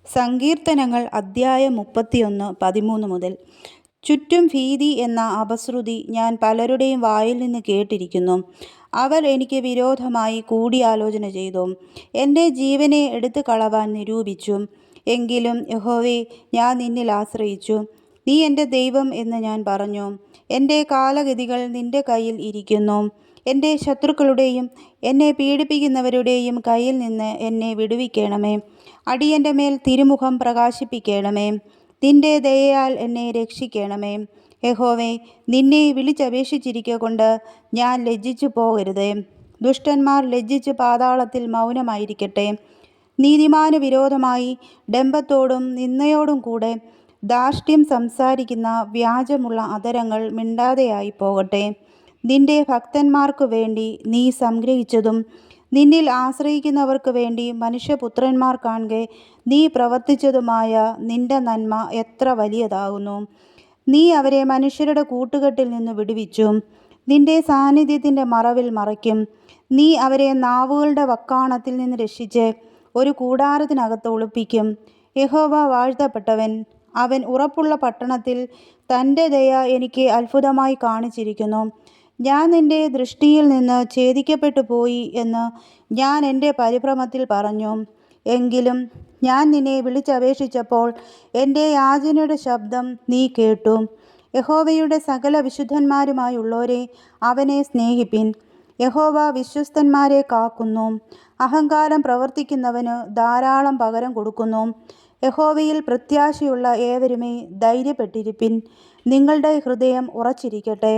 സങ്കീർത്തനങ്ങൾ അദ്ധ്യായം 31:13 മുതൽ. ചുറ്റും ഭീതി എന്ന അപശ്രുതി ഞാൻ പലരുടെയും വായിൽ നിന്ന് കേട്ടിരിക്കുന്നു. അവർ എനിക്ക് വിരോധമായി കൂടിയാലോചന ചെയ്തു, എൻ്റെ ജീവനെ എടുത്തു കളവാൻ നിരൂപിച്ചു. എങ്കിലും യഹോവേ, ഞാൻ നിന്നിൽ ആശ്രയിച്ചു. നീ എൻ്റെ ദൈവം എന്ന് ഞാൻ പറഞ്ഞു. എൻ്റെ കാലഗതികൾ നിൻ്റെ കയ്യിൽ ഇരിക്കുന്നു. എൻ്റെ ശത്രുക്കളുടെയും എന്നെ പീഡിപ്പിക്കുന്നവരുടെയും കയ്യിൽ നിന്ന് എന്നെ വിടുവിക്കണമേ. അടിയൻ്റെ മേൽ തിരുമുഖം പ്രകാശിപ്പിക്കണമേ. നിൻ്റെ ദയയാൽ എന്നെ രക്ഷിക്കണമേ. യഹോവേ, നിന്നെ വിളിച്ചപേക്ഷിച്ചിരിക്കൊണ്ട് ഞാൻ ലജ്ജിച്ചു പോകരുതേ. ദുഷ്ടന്മാർ ലജ്ജിച്ച് പാതാളത്തിൽ മൗനമായിരിക്കട്ടെ. നീതിമാന് വിരോധമായി ഡംഭത്തോടും നിന്ദയോടും കൂടെ ധാർഷ്ട്യം സംസാരിക്കുന്ന വ്യാജമുള്ള അധരങ്ങൾ മിണ്ടാതെയായി പോകട്ടെ. നിന്റെ ഭക്തന്മാർക്കു വേണ്ടി നീ സംഗ്രഹിച്ചതും നിന്നിൽ ആശ്രയിക്കുന്നവർക്ക് വേണ്ടി മനുഷ്യപുത്രന്മാർ കാൺകെ നീ പ്രവർത്തിച്ചതുമായ നിന്റെ നന്മ എത്ര വലിയതാകുന്നു. നീ അവരെ മനുഷ്യരുടെ കൂട്ടുകെട്ടിൽ നിന്ന് വിടുവിച്ചു. നിന്റെ സാന്നിധ്യത്തിൻ്റെ മറവിൽ മറയ്ക്കും. നീ അവരെ നാവുകളുടെ വക്കാണത്തിൽ നിന്ന് രക്ഷിച്ച് ഒരു കൂടാരത്തിനകത്ത് ഒളിപ്പിക്കും. യഹോവ വാഴ്ത്തപ്പെട്ടവൻ. അവൻ ഉറപ്പുള്ള പട്ടണത്തിൽ തൻ്റെ ദയ എനിക്ക് അത്ഭുതമായി കാണിച്ചിരിക്കുന്നു. ഞാൻ നിൻ്റെ ദൃഷ്ടിയിൽ നിന്ന് ഛേദിക്കപ്പെട്ടു പോയി എന്ന് ഞാൻ എൻ്റെ പരിഭ്രമത്തിൽ പറഞ്ഞു. എങ്കിലും ഞാൻ നിന്നെ വിളിച്ചപേക്ഷിച്ചപ്പോൾ എൻ്റെ യാചനയുടെ ശബ്ദം നീ കേട്ടു. യഹോവയുടെ സകല വിശുദ്ധന്മാരുമായുള്ളവരെ, അവനെ സ്നേഹിപ്പിൻ. യഹോവ വിശ്വസ്തന്മാരെ കാക്കുന്നു. അഹങ്കാരം പ്രവർത്തിക്കുന്നവന് ധാരാളം പകരം കൊടുക്കുന്നു. യഹോവയിൽ പ്രത്യാശയുള്ള ഏവരുമേ ധൈര്യപ്പെട്ടിരിപ്പിൻ. നിങ്ങളുടെ ഹൃദയം ഉറച്ചിരിക്കട്ടെ.